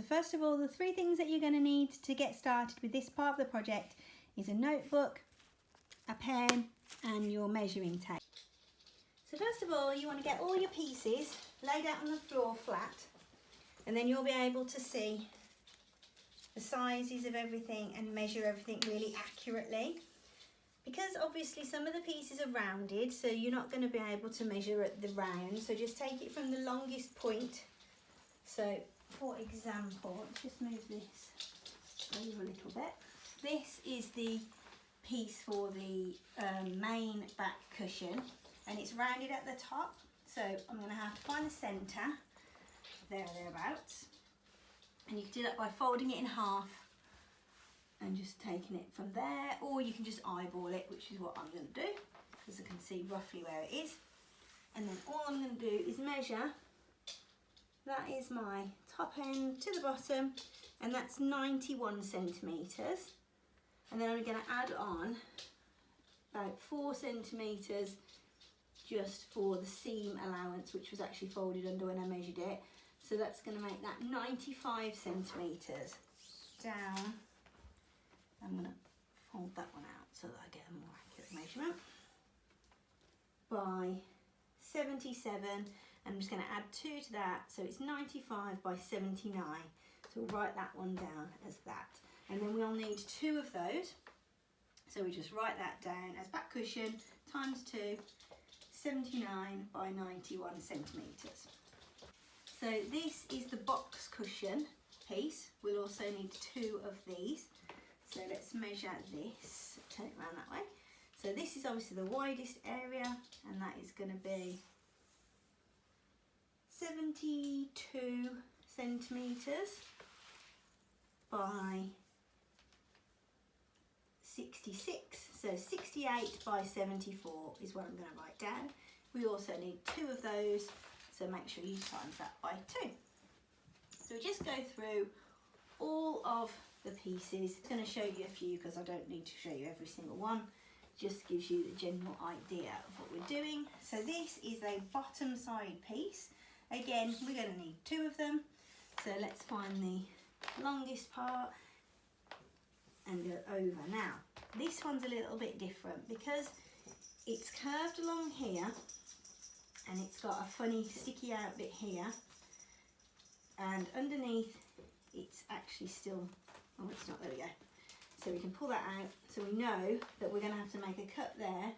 first of all, the three things that you're going to need to get started with this part of the project is a notebook, a pen and your measuring tape. So first of all, you want to get all your pieces laid out on the floor flat, and then you'll be able to see the sizes of everything and measure everything really accurately. Because obviously some of the pieces are rounded, so you're not going to be able to measure at the round, so just take it from the longest point. So for example, let's just move this over a little bit. This is the piece for the main back cushion, and it's rounded at the top, so I'm going to have to find the centre, there or thereabouts, and you can do that by folding it in half and just taking it from there, or you can just eyeball it, which is what I'm going to do because I can see roughly where it is. And then all I'm going to do is measure. That is my top end to the bottom, and that's 91 centimetres. And then I'm going to add on about 4 centimetres just for the seam allowance, which was actually folded under when I measured it. So that's going to make that 95 centimetres down. I'm going to fold that one out so that I get a more accurate measurement. By 77, I'm just going to add 2 to that, so it's 95 by 79. So we'll write that one down as that. And then we'll need 2 of those. So we just write that down as back cushion times 2, 79 by 91 centimetres. So this is the box cushion piece. We'll also need 2 of these. So let's measure this, turn it around that way. So this is obviously the widest area, and that is going to be 72 centimetres by 66. So 68 by 74 is what I'm going to write down. We also need 2 of those, so make sure you times that by 2. So we just go through all of the pieces. It's going to show you a few because I don't need to show you every single one. Just gives you the general idea of what we're doing. So this is a bottom side piece. Again, we're going to need 2 of them. So let's find the longest part and go over. Now, this one's a little bit different because it's curved along here and it's got a funny sticky out bit here, and underneath it's actually still, oh it's not, there we go. So we can pull that out, so we know that we're going to have to make a cut there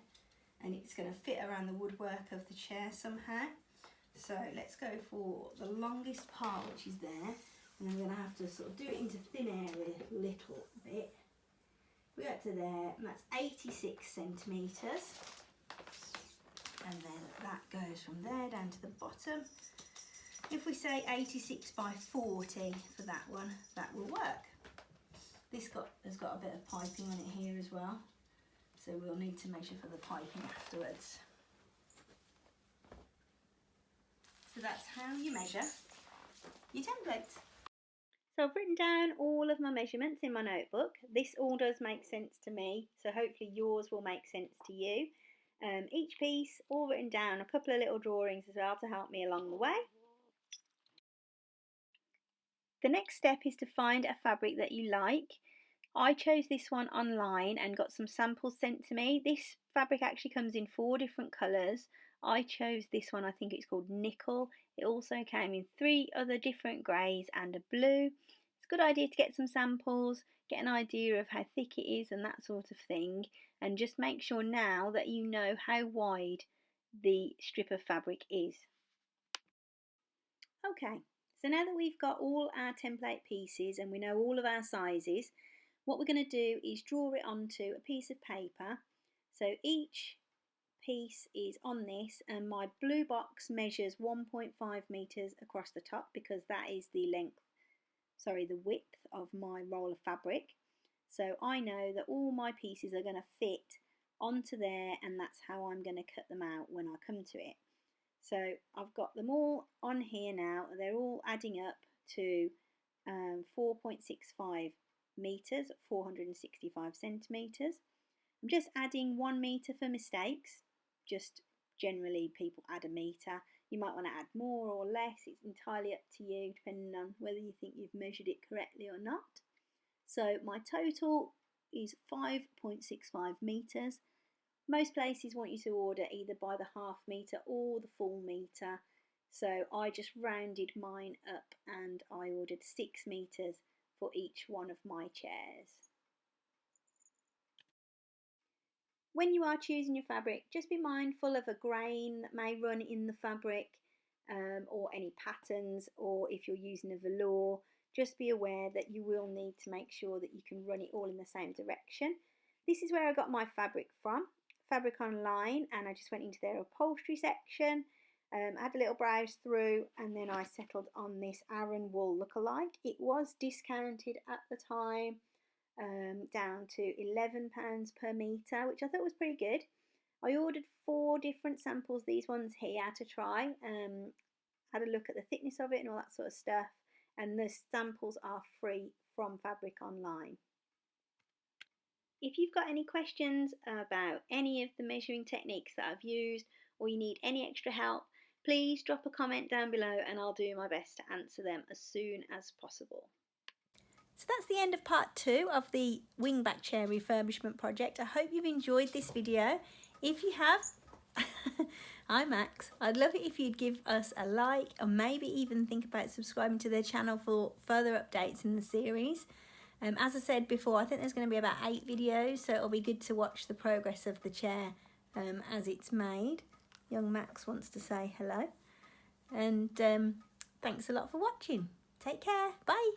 and it's going to fit around the woodwork of the chair somehow. So let's go for the longest part, which is there, and then we're going to have to sort of do it into thin air a little bit. We got to there, and that's 86 centimetres, and then that goes from there down to the bottom. If we say 86 by 40 for that one, that will work. This has got a bit of piping on it here as well, so we'll need to measure for the piping afterwards. So that's how you measure your template. So I've written down all of my measurements in my notebook. This all does make sense to me, so hopefully yours will make sense to you. Each piece all written down, a couple of little drawings as well to help me along the way. The next step is to find a fabric that you like. I chose this one online and got some samples sent to me. This fabric actually comes in 4 different colours. I chose this one, I think it's called Nickel. It also came in 3 other different greys and a blue. It's a good idea to get some samples, get an idea of how thick it is and that sort of thing, and just make sure now that you know how wide the strip of fabric is. Okay, so now that we've got all our template pieces and we know all of our sizes, what we're going to do is draw it onto a piece of paper. So each piece is on this, and my blue box measures 1.5 metres across the top because that is the width of my roll of fabric. So I know that all my pieces are going to fit onto there, and that's how I'm going to cut them out when I come to it. So I've got them all on here now. They're all adding up to 4.65 metres, 465 centimetres. I'm just adding 1 metre for mistakes, just generally people add a metre. You might want to add more or less, it's entirely up to you depending on whether you think you've measured it correctly or not. So my total is 5.65 metres. Most places want you to order either by the half metre or the full metre. So I just rounded mine up and I ordered 6 metres for each one of my chairs. When you are choosing your fabric, just be mindful of a grain that may run in the fabric, or any patterns, or if you're using a velour, just be aware that you will need to make sure that you can run it all in the same direction. This is where I got my fabric from, Fabric Online, and I just went into their upholstery section, had a little browse through, and then I settled on this Aran wool lookalike. It was discounted at the time, down to £11 per metre, which I thought was pretty good. I ordered 4 different samples, these ones here, to try. Had a look at the thickness of it and all that sort of stuff, and the samples are free from Fabric Online. If you've got any questions about any of the measuring techniques that I've used, or you need any extra help, please drop a comment down below and I'll do my best to answer them as soon as possible. So that's the end of part 2 of the wingback chair refurbishment project. I hope you've enjoyed this video. If you have, hi Max, I'd love it if you'd give us a like, or maybe even think about subscribing to their channel for further updates in the series. As I said before, I think there's going to be about 8 videos, so it'll be good to watch the progress of the chair as it's made. Young Max wants to say hello. And thanks a lot for watching. Take care. Bye.